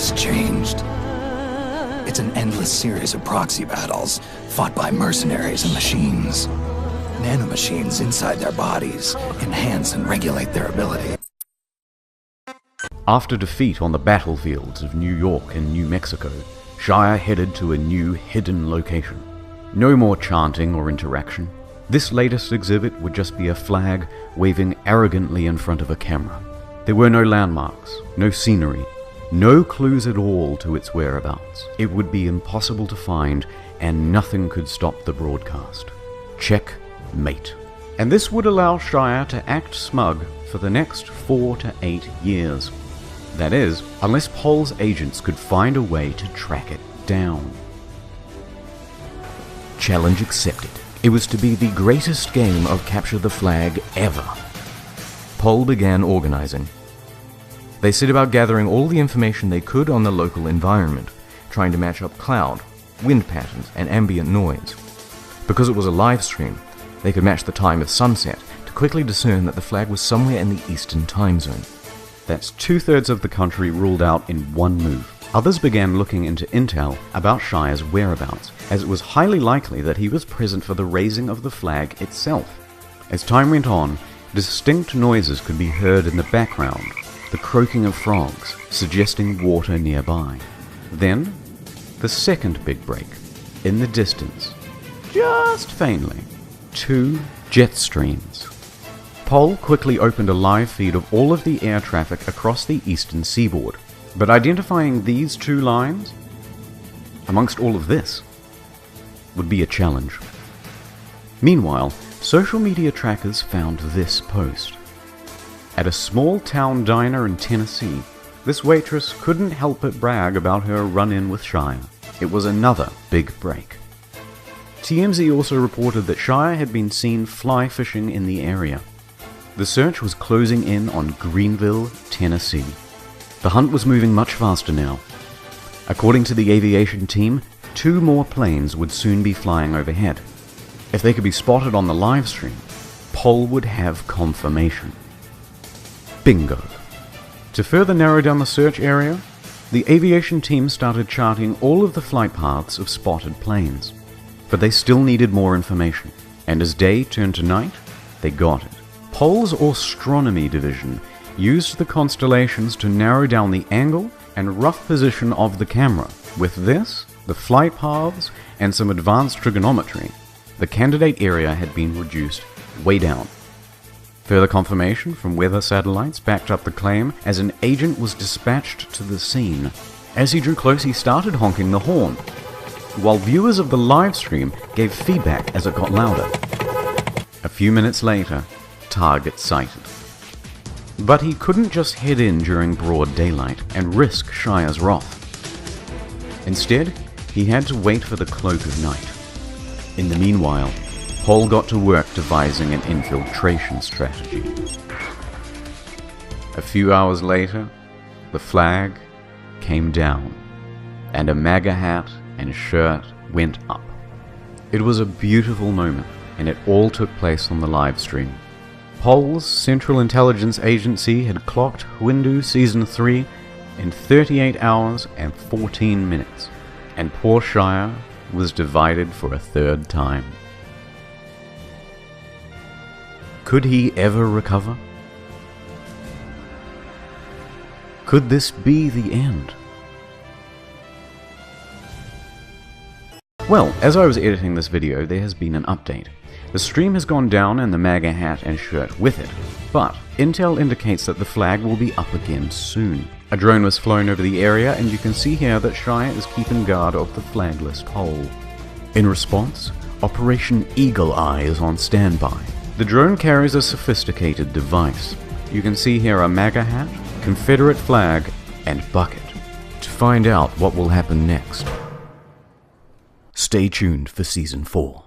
has changed. It's an endless series of proxy battles, fought by mercenaries and machines. Nanomachines inside their bodies enhance and regulate their ability. After defeat on the battlefields of New York and New Mexico, Shia headed to a new hidden location. No more chanting or interaction. This latest exhibit would just be a flag waving arrogantly in front of a camera. There were no landmarks, no scenery, no clues at all to its whereabouts. It would be impossible to find, and nothing could stop the broadcast. Checkmate. And this would allow Shia to act smug for the next 4 to 8 years. That is, unless Pohl's agents could find a way to track it down. Challenge accepted. It was to be the greatest game of Capture the Flag ever. Pohl began organizing. They set about gathering all the information they could on the local environment, trying to match up cloud, wind patterns, and ambient noise. Because it was a live stream, they could match the time of sunset to quickly discern that the flag was somewhere in the Eastern time zone. That's 2/3 of the country ruled out in one move. Others began looking into intel about Shia's whereabouts, as it was highly likely that he was present for the raising of the flag itself. As time went on, distinct noises could be heard in the background, the croaking of frogs, suggesting water nearby. Then, the second big break, in the distance, just faintly, 2 jet streams. Pohl quickly opened a live feed of all of the air traffic across the eastern seaboard, but identifying these 2 lines, amongst all of this, would be a challenge. Meanwhile, social media trackers found this post. At a small town diner in Tennessee, this waitress couldn't help but brag about her run-in with Shia. It was another big break. TMZ also reported that Shia had been seen fly fishing in the area. The search was closing in on Greenville, Tennessee. The hunt was moving much faster now. According to the aviation team, 2 more planes would soon be flying overhead. If they could be spotted on the live stream, Pohl would have confirmation. Bingo. To further narrow down the search area, the aviation team started charting all of the flight paths of spotted planes. But they still needed more information, and as day turned to night, they got it. Pohl's astronomy division used the constellations to narrow down the angle and rough position of the camera. With this, the flight paths, and some advanced trigonometry, the candidate area had been reduced way down. Further confirmation from weather satellites backed up the claim as an agent was dispatched to the scene. As he drew close, he started honking the horn, while viewers of the live stream gave feedback as it got louder. A few minutes later, target sighted. But he couldn't just head in during broad daylight and risk Shia's wrath. Instead, he had to wait for the cloak of night. In the meanwhile, Pohl got to work devising an infiltration strategy. A few hours later, the flag came down, and a MAGA hat and shirt went up. It was a beautiful moment, and it all took place on the live stream. Pohl's Central Intelligence Agency had clocked Windu Season 3 in 38 hours and 14 minutes, and poor Shia was divided for a 3rd time. Could he ever recover? Could this be the end? Well, as I was editing this video, there has been an update. The stream has gone down and the MAGA hat and shirt with it, but intel indicates that the flag will be up again soon. A drone was flown over the area, and you can see here that Shia is keeping guard of the flagless pole. In response, Operation Eagle Eye is on standby. The drone carries a sophisticated device. You can see here a MAGA hat, Confederate flag, and bucket. To find out what will happen next, stay tuned for Season 4.